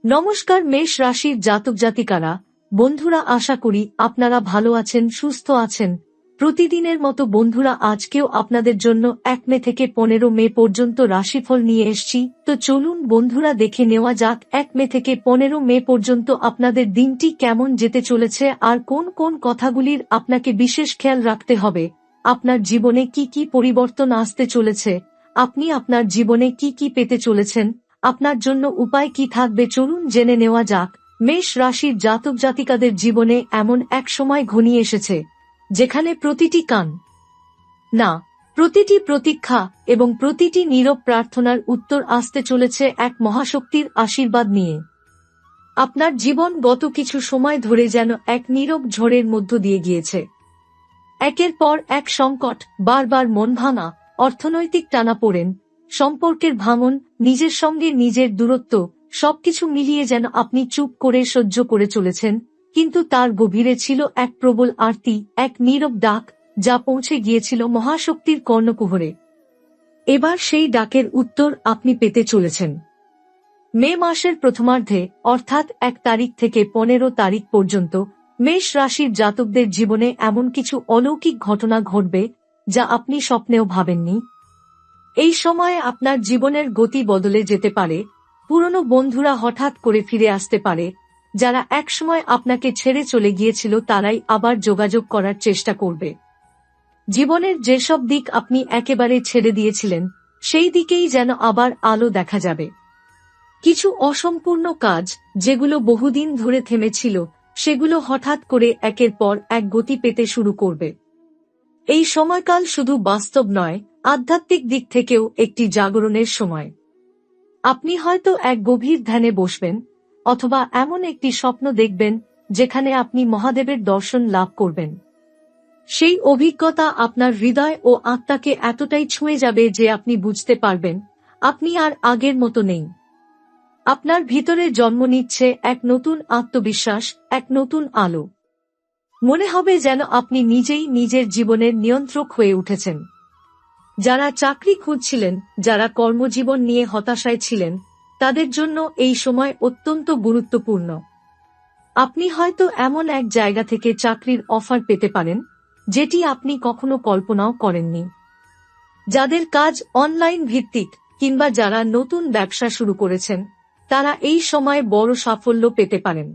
নমস্কার মেষ রাশির জাতক জাতিকারা, বন্ধুরা, আশা করি আপনারা ভালো আছেন, সুস্থ আছেন। প্রতিদিনের মতো বন্ধুরা, আজকেও আপনাদের জন্য 1 মে থেকে 15 মে পর্যন্ত রাশিফল নিয়ে এসেছি। তো চলুন বন্ধুরা, দেখে নেওয়া যাক 1 মে থেকে 15 মে পর্যন্ত আপনাদের দিনটি কেমন যেতে চলেছে আর কোন কোন কথাগুলির আপনাকে বিশেষ খেয়াল রাখতে হবে। আপনার জীবনে কি কি পরিবর্তন আসতে চলেছে, আপনি আপনার জীবনে কি কি পেতে চলেছেন, আপনার জন্য উপায় কি থাকবে, চলুন জেনে নেওয়া যাক। মেষ রাশির জাতক জাতিকাদের জীবনে এমন এক সময় ঘনিয়ে এসেছে যেখানে প্রতিটি কান না, প্রতিটি প্রতীক্ষা এবং প্রতিটি নীরব প্রার্থনার উত্তর আসতে চলেছে এক মহাশক্তির আশীর্বাদ নিয়ে। আপনার জীবন গত কিছু সময় ধরে যেন এক নীরব ঝড়ের মধ্য দিয়ে গিয়েছে। একের পর এক সংকট, বারবার মন ভাঙা, অর্থনৈতিক টানাপোড়েন, সম্পর্কের ভাঙন, নিজের সঙ্গে নিজের দূরত্ব, সবকিছু মিলিয়ে যেন আপনি চুপ করে সহ্য করে চলেছেন, কিন্তু তার গভীরে ছিল এক প্রবল আরতি, এক নীরব ডাক যা পৌঁছে গিয়েছিল মহাশক্তির কর্ণকুহরে। এবার সেই ডাকের উত্তর আপনি পেতে চলেছেন। মে মাসের প্রথমার্ধে, অর্থাৎ 1 তারিখ থেকে 15 তারিখ পর্যন্ত মেষ রাশির জাতকদের জীবনে এমন কিছু অলৌকিক ঘটনা ঘটবে যা আপনি স্বপ্নেও ভাবেননি। এই সময়ে আপনার জীবনের গতি বদলে যেতে পারে, পুরনো বন্ধুরা হঠাৎ করে ফিরে আসতে পারে, যারা একসময় আপনাকে ছেড়ে চলে গিয়েছিল তারাই আবার যোগাযোগ করার চেষ্টা করবে। জীবনের যেসব দিক আপনি একেবারে ছেড়ে দিয়েছিলেন সেই দিকেই যেন আবার আলো দেখা যাবে। কিছু অসম্পূর্ণ কাজ যেগুলো বহুদিন ধরে থেমেছিল সেগুলো হঠাৎ করে একের পর এক গতি পেতে শুরু করবে। এই সময়কাল শুধু বাস্তব নয়, আধ্যাত্মিক দিক থেকেও একটি জাগরণের সময়। আপনি হয়তো এক গভীর ধ্যানে বসবেন, অথবা এমন একটি স্বপ্ন দেখবেন যেখানে আপনি মহাদেবের দর্শন লাভ করবেন। সেই অভিজ্ঞতা আপনার হৃদয় ও আত্মাকে এতটাই ছুঁয়ে যাবে যে আপনি বুঝতে পারবেন আপনি আর আগের মতো নেই। আপনার ভিতরে জন্ম নিচ্ছে এক নতুন আত্মবিশ্বাস, এক নতুন আলো। মনে হবে যেন আপনি নিজেই নিজের জীবনের নিয়ন্ত্রক হয়ে উঠেছেন। যারা চাকরি খুঁজছিলেন, যারা কর্মজীবন নিয়ে হতাশায় ছিলেন, তাদের জন্য এই সময় অত্যন্ত গুরুত্বপূর্ণ। আপনি হয়তো এমন এক জায়গা থেকে চাকরির অফার পেতে পারেন যেটি আপনি কখনো কল্পনাও করেননি। যাদের কাজ অনলাইন ভিত্তিক কিংবা যারা নতুন ব্যবসা শুরু করেছেন, তারা এই সময় বড় সাফল্য পেতে পারেন।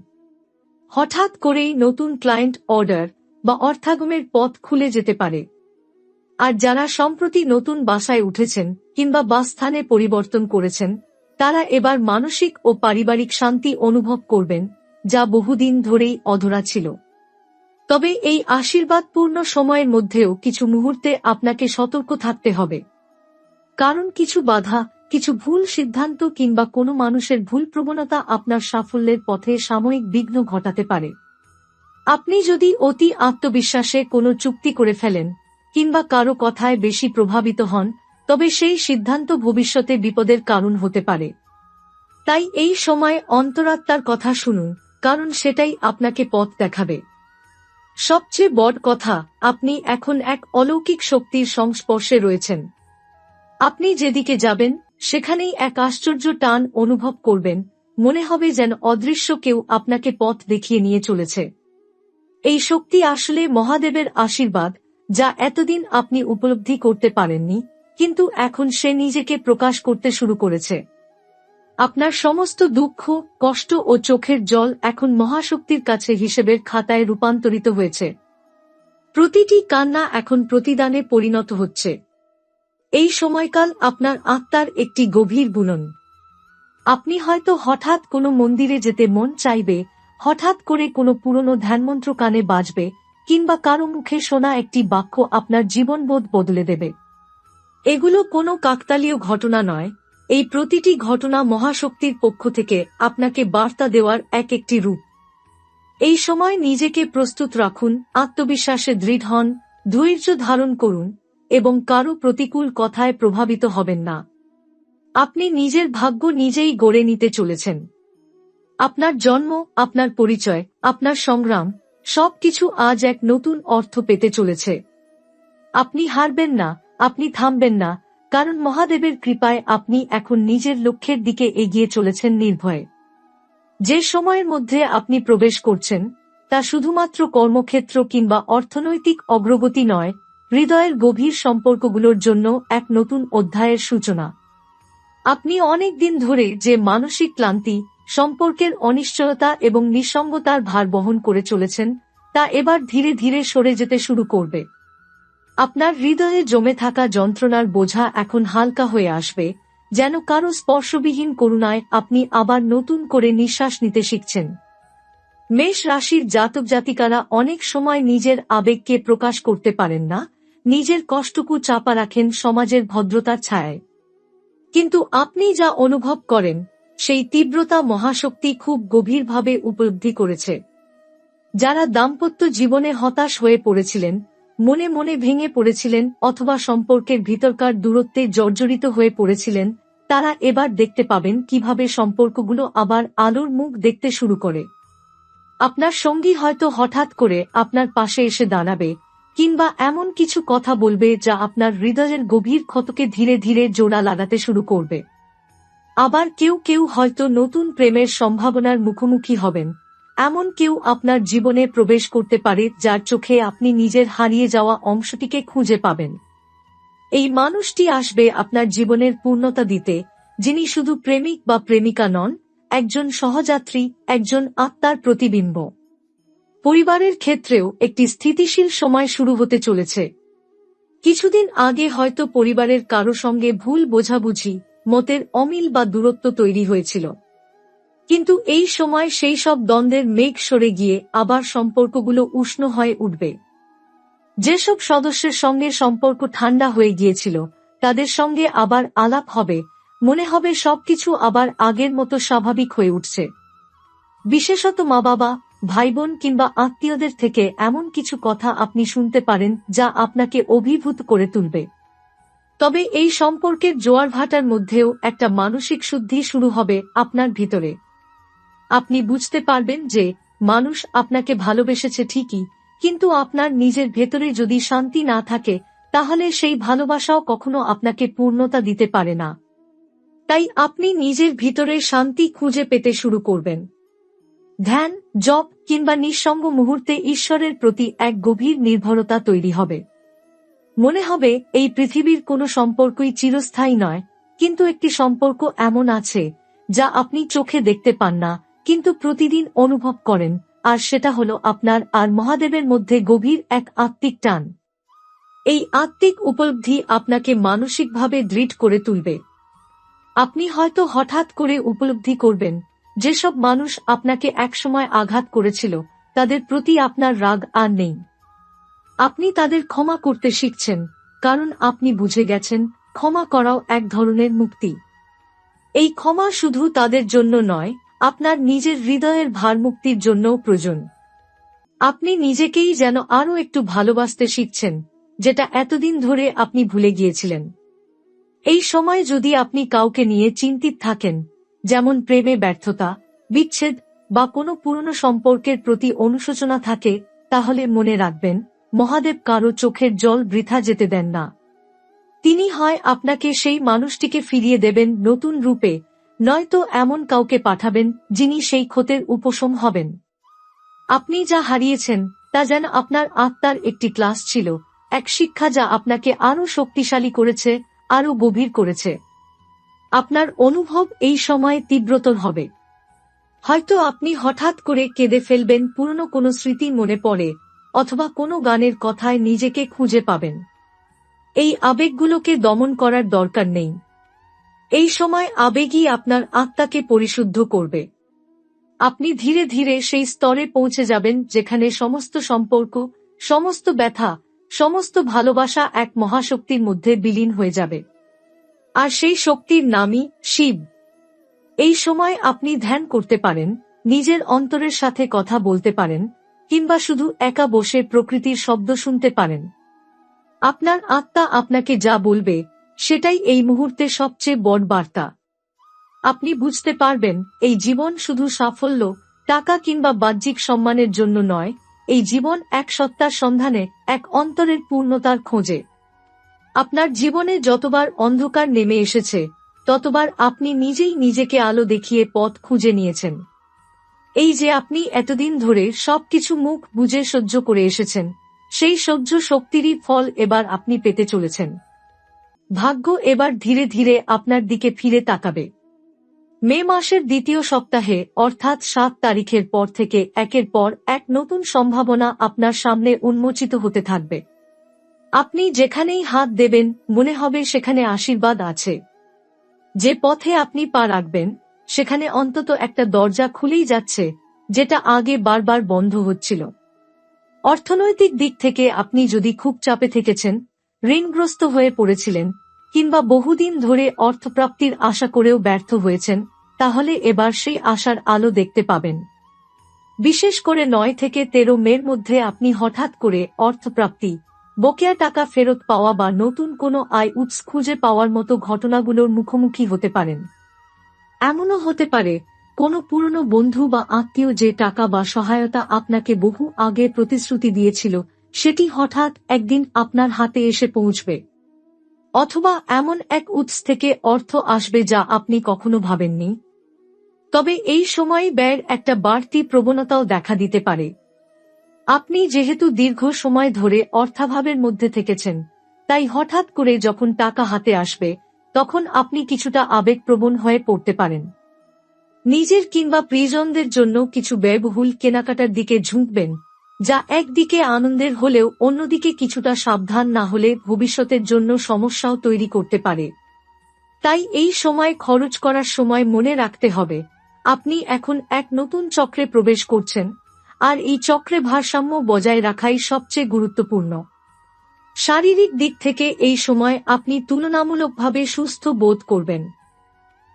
হঠাৎ করেই নতুন ক্লায়েন্ট অর্ডার বা অর্থাগমের পথ খুলে যেতে পারে। আর যারা সম্প্রতি নতুন বাসায় উঠেছেন কিংবা বাসস্থানে পরিবর্তন করেছেন, তারা এবার মানসিক ও পারিবারিক শান্তি অনুভব করবেন যা বহুদিন ধরেই অধরা ছিল। তবে এই আশীর্বাদপূর্ণ সময়ের মধ্যেও কিছু মুহূর্তে আপনাকে সতর্ক থাকতে হবে, কারণ কিছু বাধা, কিছু ভুল সিদ্ধান্ত কিংবা কোনো মানুষের ভুল প্রবণতা আপনার সাফল্যের পথে সাময়িক বিঘ্ন ঘটাতে পারে। আপনি যদি অতি আত্মবিশ্বাসে কোনো চুক্তি করে ফেলেন কিংবা কারো কথায় বেশি প্রভাবিত হন, তবে সেই সিদ্ধান্ত ভবিষ্যতে বিপদের কারণ হতে পারে। তাই এই সময় অন্তরাত্মার কথা শুনুন, কারণ সেটাই আপনাকে পথ দেখাবে। সবচেয়ে বড় কথা, আপনি এখন এক অলৌকিক শক্তির সংস্পর্শে রয়েছেন। আপনি যেদিকে যাবেন সেখানেই এক আশ্চর্য টান অনুভব করবেন, মনে হবে যেন অদৃশ্য কেউ আপনাকে পথ দেখিয়ে নিয়ে চলেছে। এই শক্তি আসলে মহাদেবের আশীর্বাদ, যা এতদিন আপনি উপলব্ধি করতে পারেননি, কিন্তু এখন সে নিজেকে প্রকাশ করতে শুরু করেছে। আপনার সমস্ত দুঃখ, কষ্ট ও চোখের জল এখন মহাশক্তির কাছে হিসেবের খাতায় রূপান্তরিত হয়েছে। প্রতিটি কান্না এখন প্রতিদানে পরিণত হচ্ছে। এই সময়কাল আপনার আত্মার একটি গভীর বুনন। আপনি হয়তো হঠাৎ কোনো মন্দিরে যেতে মন চাইবে, হঠাৎ করে কোনো পুরনো ধ্যানমন্ত্র কানে বাজবে, কিংবা কারো মুখে শোনা একটি বাক্য আপনার জীবনবোধ বদলে দেবে। এগুলো কোনো কাকতালীয় ঘটনা নয়, এই প্রতিটি ঘটনা মহাশক্তির পক্ষ থেকে আপনাকে বার্তা দেওয়ার একটি রূপ। এই সময় নিজেকে প্রস্তুত রাখুন, আত্মবিশ্বাসে দৃঢ় হন, ধৈর্য ধারণ করুন এবং কারো প্রতিকূল কথায় প্রভাবিত হবেন না। আপনি নিজের ভাগ্য নিজেই গড়ে নিতে চলেছেন। আপনার জন্ম, আপনার পরিচয়, আপনার সংগ্রাম, সবকিছু আজ এক নতুন অর্থ পেতে চলেছে। আপনি হারবেন না, আপনি থামবেন না, কারণ মহাদেবের কৃপায় আপনি এখন নিজের লক্ষ্যের দিকে এগিয়ে চলেছেন নির্ভয়ে। যে সময়ের মধ্যে আপনি প্রবেশ করছেন তা শুধুমাত্র কর্মক্ষেত্র কিংবা অর্থনৈতিক অগ্রগতি নয়, হৃদয়ের গভীর সম্পর্কগুলোর জন্য এক নতুন অধ্যায়ের সূচনা। আপনি অনেক দিন ধরে যে মানসিক ক্লান্তি, সম্পর্কের অনিশ্চয়তা এবং নিঃসঙ্গতার ভার বহন করে চলেছেন, তা এবার ধীরে ধীরে সরে যেতে শুরু করবে। আপনার হৃদয়ে জমে থাকা যন্ত্রণার বোঝা এখন হালকা হয়ে আসবে, যেন কারো স্পর্শবিহীন করুণায় আপনি আবার নতুন করে নিঃশ্বাস নিতে শিখছেন। মেষ রাশির জাতক জাতিকারা অনেক সময় নিজের আবেগকে প্রকাশ করতে পারেন না, নিজের কষ্টটুকু চাপা রাখেন সমাজের ভদ্রতার ছায়ায়। কিন্তু আপনি যা অনুভব করেন সেই তীব্রতা মহাশক্তি খুব গভীরভাবে উপলব্ধি করেছে। যারা দাম্পত্য জীবনে হতাশ হয়ে পড়েছিলেন, মনে মনে ভেঙে পড়েছিলেন অথবা সম্পর্কের ভিতরকার দূরত্বে জর্জরিত হয়ে পড়েছিলেন, তারা এবার দেখতে পাবেন কিভাবে সম্পর্কগুলো আবার আলোর মুখ দেখতে শুরু করে। আপনার সঙ্গী হয়তো হঠাৎ করে আপনার পাশে এসে দাঁড়াবে, কিংবা এমন কিছু কথা বলবে যা আপনার হৃদয়ের গভীর ক্ষতকে ধীরে ধীরে জোড়া লাগাতে শুরু করবে। আবার কেউ কেউ হয়তো নতুন প্রেমের সম্ভাবনার মুখোমুখি হবেন, এমন কেউ আপনার জীবনে প্রবেশ করতে পারে যার চোখে আপনি নিজের হারিয়ে যাওয়া অংশটিকে খুঁজে পাবেন। এই মানুষটি আসবে আপনার জীবনের পূর্ণতা দিতে, যিনি শুধু প্রেমিক বা প্রেমিকা নন, একজন সহযাত্রী, একজন আত্মার প্রতিবিম্ব। পরিবারের ক্ষেত্রেও একটি স্থিতিশীল সময় শুরু হতে চলেছে। কিছুদিন আগে হয়তো পরিবারের কারো সঙ্গে ভুল বোঝাবুঝি, মতের অমিল বা দূরত্ব তৈরি হয়েছিল, কিন্তু এই সময় সেই সব দ্বন্দ্বের মেঘ সরে গিয়ে আবার সম্পর্কগুলো উষ্ণ হয়ে উঠবে। যেসব সদস্যের সঙ্গে সম্পর্ক ঠান্ডা হয়ে গিয়েছিল, তাদের সঙ্গে আবার আলাপ হবে, মনে হবে সবকিছু আবার আগের মতো স্বাভাবিক হয়ে উঠছে। বিশেষত মা বাবা, ভাই বোন কিংবা আত্মীয়দের থেকে এমন কিছু কথা আপনি শুনতে পারেন যা আপনাকে অভিভূত করে তুলবে। তবে এই সম্পর্কের জোয়ার ভাটার মধ্যেও একটা মানসিক শুদ্ধি শুরু হবে আপনার ভিতরে। আপনি বুঝতে পারবেন যে মানুষ আপনাকে ভালোবেসেছে ঠিকই, কিন্তু আপনার নিজের ভেতরে যদি শান্তি না থাকে, তাহলে সেই ভালোবাসাও কখনো আপনাকে পূর্ণতা দিতে পারে না। তাই আপনি নিজের ভিতরে শান্তি খুঁজে পেতে শুরু করবেন। ধ্যান, জপ কিংবা নিঃসঙ্গ মুহূর্তে ঈশ্বরের প্রতি এক গভীর নির্ভরতা তৈরি হবে। মনে হবে এই পৃথিবীর কোনো সম্পর্কই চিরস্থায়ী নয়, কিন্তু একটি সম্পর্ক এমন আছে যা আপনি চোখে দেখতে পান না, কিন্তু প্রতিদিন অনুভব করেন, আর সেটা হলো আপনার আর মহাদেবের মধ্যে গভীর এক আত্মিক টান। এই আত্মিক উপলব্ধি আপনাকে মানসিকভাবে দৃঢ় করে তুলবে। আপনি হয়তো হঠাৎ করে উপলব্ধি করবেন, যেসব মানুষ আপনাকে একসময় আঘাত করেছিল, তাদের প্রতি আপনার রাগ আর নেই। আপনি তাদের ক্ষমা করতে শিখছেন, কারণ আপনি বুঝে গেছেন ক্ষমা করাও এক ধরনের মুক্তি। এই ক্ষমা শুধু তাদের জন্য নয়, আপনার নিজের হৃদয়ের ভারমুক্তির জন্যও প্রয়োজন। আপনি নিজেকেই যেন আরও একটু ভালোবাসতে শিখছেন, যেটা এতদিন ধরে আপনি ভুলে গিয়েছিলেন। এই সময় যদি আপনি কাউকে নিয়ে চিন্তিত থাকেন, যেমন প্রেমে ব্যর্থতা, বিচ্ছেদ বা কোনো পুরনো সম্পর্কের প্রতি অনুশোচনা থাকে, তাহলে মনে রাখবেন, মহাদেব কারো চোখের জল বৃথা যেতে দেন না। তিনি হয় আপনাকে সেই মানুষটিকে ফিরিয়ে দেবেন নতুন রূপে, নয়তো এমন কাউকে পাঠাবেন যিনি সেই ক্ষতের উপশম হবেন। আপনি যা হারিয়েছেন তা যেন আপনার আত্মার একটি ক্লাস ছিল, এক শিক্ষা যা আপনাকে আরও শক্তিশালী করেছে, আরও গভীর করেছে। আপনার অনুভব এই সময় তীব্রতর হবে। হয়তো আপনি হঠাৎ করে কেঁদে ফেলবেন, পুরনো কোনো স্মৃতি মনে পড়ে, অথবা কোনো গানের কথায় নিজেকে খুঁজে পাবেন। এই আবেগগুলোকে দমন করার দরকার নেই। এই সময় আবেগই আপনার আত্মাকে পরিশুদ্ধ করবে। আপনি ধীরে ধীরে সেই স্তরে পৌঁছে যাবেন যেখানে সমস্ত সম্পর্ক, সমস্ত ব্যথা, সমস্ত ভালোবাসা এক মহাশক্তির মধ্যে বিলীন হয়ে যাবে। আর সেই শক্তির নামই শিব। এই সময় আপনি ধ্যান করতে পারেন, নিজের অন্তরের সাথে কথা বলতে পারেন, কিংবা শুধু একা বসে প্রকৃতির শব্দ শুনতে পারেন। আপনার আত্মা আপনাকে যা বলবে, সেটাই এই মুহূর্তে সবচেয়ে বড় বার্তা। আপনি বুঝতে পারবেন, এই জীবন শুধু সাফল্য, টাকা কিংবা বাহ্যিক সম্মানের জন্য নয়, এই জীবন এক সত্তার সন্ধানে, এক অন্তরের পূর্ণতার খোঁজে। আপনার জীবনে যতবার অন্ধকার নেমে এসেছে, ততবার আপনি নিজেই নিজেকে আলো দেখিয়ে পথ খুঁজে নিয়েছেন। এই যে আপনি এতদিন ধরে সবকিছু মুখ বুজে সহ্য করে এসেছেন, সেই সহ্য শক্তিরই ফল এবার আপনি পেতে চলেছেন। ভাগ্য এবার ধীরে ধীরে আপনার দিকে ফিরে তাকাবে। মে মাসের দ্বিতীয় সপ্তাহে অর্থাৎ 7 তারিখের পর থেকে একের পর এক নতুন সম্ভাবনা আপনার সামনে উন্মোচিত হতে থাকবে। আপনি যেখানেই হাত দেবেন মনে হবে সেখানে আশীর্বাদ আছে। যে পথে আপনি পা রাখবেন সেখানে অন্তত একটা দরজা খুলেই যাচ্ছে, যেটা আগে বারবার বন্ধ হচ্ছিল। অর্থনৈতিক দিক থেকে আপনি যদি খুব চাপে থেকেছেন, ঋণগ্রস্ত হয়ে পড়েছিলেন, কিংবা বহুদিন ধরে অর্থপ্রাপ্তির আশা করেও ব্যর্থ হয়েছেন, তাহলে এবার সেই আশার আলো দেখতে পাবেন। বিশেষ করে 9 থেকে 13 মের মধ্যে আপনি হঠাৎ করে অর্থপ্রাপ্তি, বকেয়া টাকা ফেরত পাওয়া বা নতুন কোনো আয় উৎস খুঁজে পাওয়ার মতো ঘটনাগুলোর মুখোমুখি হতে পারেন। এমনও হতে পারে কোনো পুরনো বন্ধু বা আত্মীয় যে টাকা বা সহায়তা আপনাকে বহু আগে প্রতিশ্রুতি দিয়েছিল, সেটি হঠাৎ একদিন আপনার হাতে এসে পৌঁছবে। অথবা এমন এক উৎস থেকে অর্থ আসবে যা আপনি কখনো ভাবেননি। তবে এই সময় ব্যয়ের একটা বাড়তি প্রবণতাও দেখা দিতে পারে। আপনি যেহেতু দীর্ঘ সময় ধরে অর্থাভাবের মধ্যে থেকেছেন, তাই হঠাৎ করে যখন টাকা হাতে আসবে তখন আপনি কিছুটা আবেগপ্রবণ হয়ে পড়তে পারেন। নিজের কিংবা প্রিয়জনদের জন্য কিছু ব্যয়বহুল কেনাকাটার দিকে ঝুঁকবেন, যা একদিকে আনন্দের হলেও অন্যদিকে কিছুটা সাবধান না হলে ভবিষ্যতের জন্য সমস্যাও তৈরি করতে পারে। তাই এই সময় খরচ করার সময় মনে রাখতে হবে, আপনি এখন এক নতুন চক্রে প্রবেশ করছেন, আর এই চক্রে ভারসাম্য বজায় রাখাই সবচেয়ে গুরুত্বপূর্ণ। শারীরিক দিক থেকে এই সময় আপনি তুলনামূলকভাবে সুস্থ বোধ করবেন।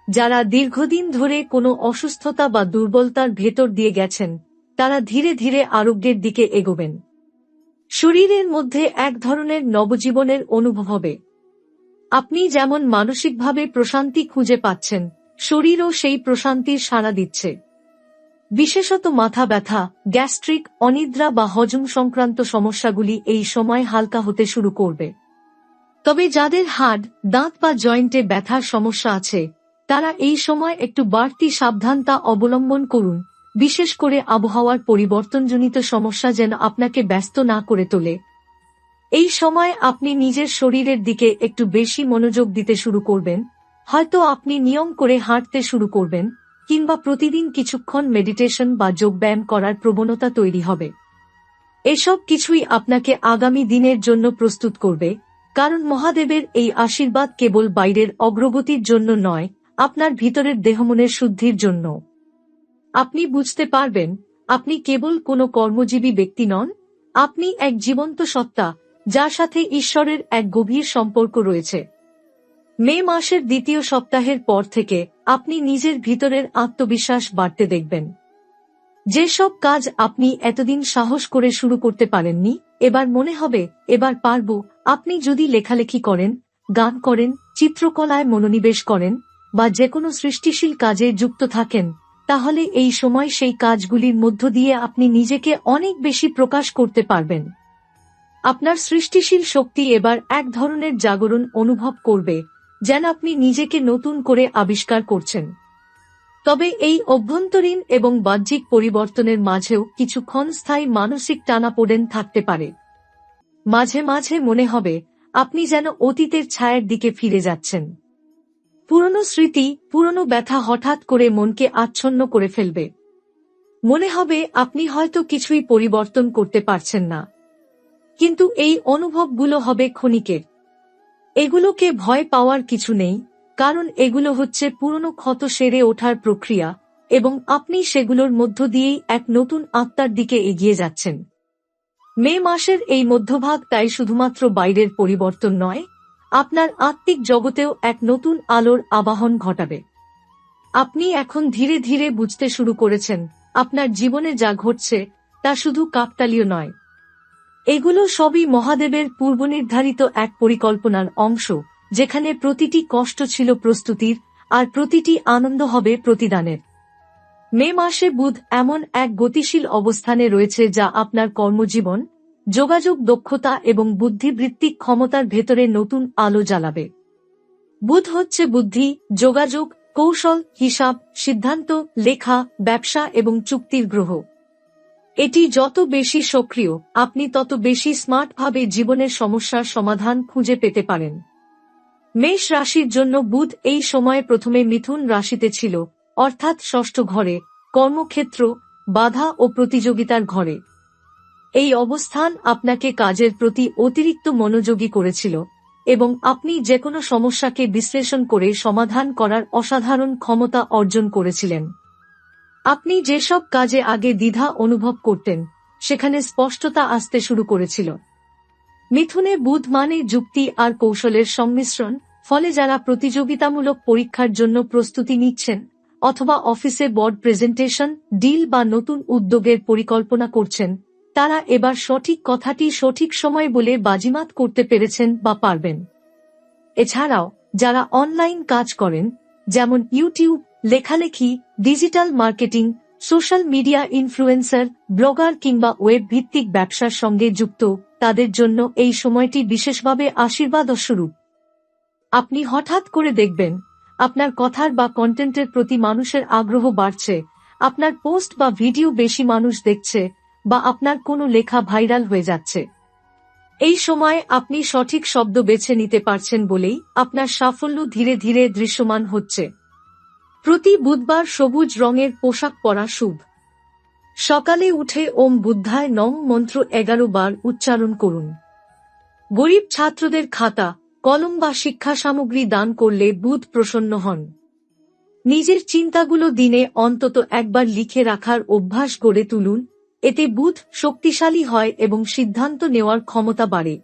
যারা দীর্ঘদিন ধরে কোনো অসুস্থতা বা দুর্বলতার ভেতর দিয়ে গেছেন, তারা ধীরে ধীরে আরোগ্যের দিকে এগোবেন। শরীরের মধ্যে এক ধরনের নবজীবনের অনুভব হবে। আপনি যেমন মানসিকভাবে প্রশান্তি খুঁজে পাচ্ছেন, শরীরও সেই প্রশান্তির সাড়া দিচ্ছে। বিশেষত মাথা ব্যথা, গ্যাস্ট্রিক, অনিদ্রা বা হজম সংক্রান্ত সমস্যাগুলি এই সময় হালকা হতে শুরু করবে। তবে যাদের হাড়, দাঁত বা জয়েন্টে ব্যথার সমস্যা আছে, তারা এই সময় একটু বাড়তি সাবধানতা অবলম্বন করুন, বিশেষ করে আবহাওয়ার পরিবর্তনজনিত সমস্যা যেন আপনাকে ব্যস্ত না করে তোলে। এই সময় আপনি নিজের শরীরের দিকে একটু বেশি মনোযোগ দিতে শুরু করবেন। হয়তো আপনি নিয়ম করে হাঁটতে শুরু করবেন, কিংবা প্রতিদিন কিছুক্ষণ মেডিটেশন বা যোগব্যায়াম করার প্রবণতা তৈরি হবে। এসব কিছুই আপনাকে আগামী দিনের জন্য প্রস্তুত করবে, কারণ মহাদেবের এই আশীর্বাদ কেবল বাইরের অগ্রগতির জন্য নয়, আপনার ভিতরের দেহমনের শুদ্ধির জন্য। আপনি বুঝতে পারবেন, আপনি কেবল কোনো কর্মজীবী ব্যক্তি নন, আপনি এক জীবন্ত সত্তা, যার সাথে ঈশ্বরের এক গভীর সম্পর্ক রয়েছে। মে মাসের দ্বিতীয় সপ্তাহের পর থেকে আপনি নিজের ভিতরের আত্মবিশ্বাস বাড়তে দেখবেন। যেসব কাজ আপনি এতদিন সাহস করে শুরু করতে পারেননি, এবার মনে হবে এবার পারব। আপনি যদি লেখালেখি করেন, গান করেন, চিত্রকলায় মনোনিবেশ করেন বা যেকোনো সৃষ্টিশীল কাজে যুক্ত থাকেন, তাহলে এই সময় সেই কাজগুলির মধ্য দিয়ে আপনি নিজেকে অনেক বেশি প্রকাশ করতে পারবেন। আপনার সৃষ্টিশীল শক্তি এবার এক ধরনের জাগরণ অনুভব করবে, যেন আপনি নিজেকে নতুন করে আবিষ্কার করছেন। তবে এই অভ্যন্তরীণ এবং বাহ্যিক পরিবর্তনের মাঝেও কিছু ক্ষণস্থায়ী মানসিক টানাপোড়েন থাকতে পারে। মাঝে মাঝে মনে হবে আপনি যেন অতীতের ছায়ার দিকে ফিরে যাচ্ছেন। পুরনো স্মৃতি, পুরনো ব্যথা হঠাৎ করে মনকে আচ্ছন্ন করে ফেলবে। মনে হবে আপনি হয়তো কিছুই পরিবর্তন করতে পারছেন না। কিন্তু এই অনুভবগুলো হবে ক্ষণিকের। এগুলোকে ভয় পাওয়ার কিছু নেই, কারণ এগুলো হচ্ছে পুরনো ক্ষত সেরে ওঠার প্রক্রিয়া, এবং আপনি সেগুলোর মধ্য দিয়েই এক নতুন আত্মার দিকে এগিয়ে যাচ্ছেন। মে মাসের এই মধ্যভাগ তাই শুধুমাত্র বাইরের পরিবর্তন নয়, আপনার আত্মিক জগতেও এক নতুন আলোর আবাহন ঘটাবে। আপনি এখন ধীরে ধীরে বুঝতে শুরু করেছেন, আপনার জীবনে যা ঘটছে তা শুধু কাকতালীয় নয়। এগুলো সবই মহাদেবের পূর্বনির্ধারিত এক পরিকল্পনার অংশ, যেখানে প্রতিটি কষ্ট ছিল প্রস্তুতির, আর প্রতিটি আনন্দ হবে প্রতিদানের। মে মাসে বুধ এমন এক গতিশীল অবস্থানে রয়েছে যা আপনার কর্মজীবন, যোগাযোগ দক্ষতা এবং বুদ্ধিবৃত্তিক ক্ষমতার ভেতরে নতুন আলো জ্বালাবে। বুধ হচ্ছে বুদ্ধি, যোগাযোগ কৌশল, হিসাব, সিদ্ধান্ত, লেখা, ব্যবসা এবং চুক্তির গ্রহ। এটি যত বেশি সক্রিয়, আপনি তত বেশি স্মার্টভাবে জীবনের সমস্যার সমাধান খুঁজে পেতে পারেন। মেষ রাশির জন্য বুধ এই সময়ে প্রথমে মিথুন রাশিতে ছিল, অর্থাৎ ষষ্ঠ ঘরে, কর্মক্ষেত্র, বাধা ও প্রতিযোগিতার ঘরে। এই অবস্থান আপনাকে কাজের প্রতি অতিরিক্ত মনোযোগী করেছিল এবং আপনি যেকোনো সমস্যাকে বিশ্লেষণ করে সমাধান করার অসাধারণ ক্ষমতা অর্জন করেছিলেন। আপনি যেসব কাজে আগে দ্বিধা অনুভব করতেন, সেখানে স্পষ্টতা আসতে শুরু করেছিল। মিথুনে বুধ মানে যুক্তি আর কৌশলের সংমিশ্রণ, ফলে যারা প্রতিযোগিতামূলক পরীক্ষার জন্য প্রস্তুতি নিচ্ছেন অথবা অফিসে বোর্ড প্রেজেন্টেশন, ডিল বা নতুন উদ্যোগের পরিকল্পনা করছেন, তারা এবার সঠিক কথাটি সঠিক সময় বলে বাজিমাত করতে পেরেছেন বা পারবেন। এছাড়াও যারা অনলাইন কাজ করেন, যেমন ইউটিউব, লেখালেখি, digital marketing, social media influencer, blogger কিংবা ওয়েব ভিত্তিক ব্যবসার সঙ্গে যুক্ত, তাদের জন্য এই সময়টি বিশেষভাবে আশীর্বাদস্বরূপ। আপনি হঠাৎ করে দেখবেন আপনার কথার বা কন্টেন্টের প্রতি মানুষের আগ্রহ বাড়ছে, আপনার পোস্ট বা ভিডিও বেশি মানুষ দেখছে, বা আপনার কোনো লেখা ভাইরাল হয়ে যাচ্ছে। এই সময় আপনি সঠিক শব্দ বেছে নিতে পারছেন বলেই আপনার সাফল্য ধীরে ধীরে দৃশ্যমান হচ্ছে। প্রতি বুধবার সবুজ রঙের পোশাক পরা শুভ। সকালে উঠে ওম বুদ্ধায় নম মন্ত্র 11 বার উচ্চারণ করুন। গরিব ছাত্রদের খাতা, কলম বা শিক্ষা সামগ্রী দান করলে বুধ প্রসন্ন হন। নিজের চিন্তাগুলো দিনে অন্তত একবার লিখে রাখার অভ্যাস গড়ে তুলুন, এতে বুধ শক্তিশালী হয় এবং সিদ্ধান্ত নেওয়ার ক্ষমতা বাড়ে।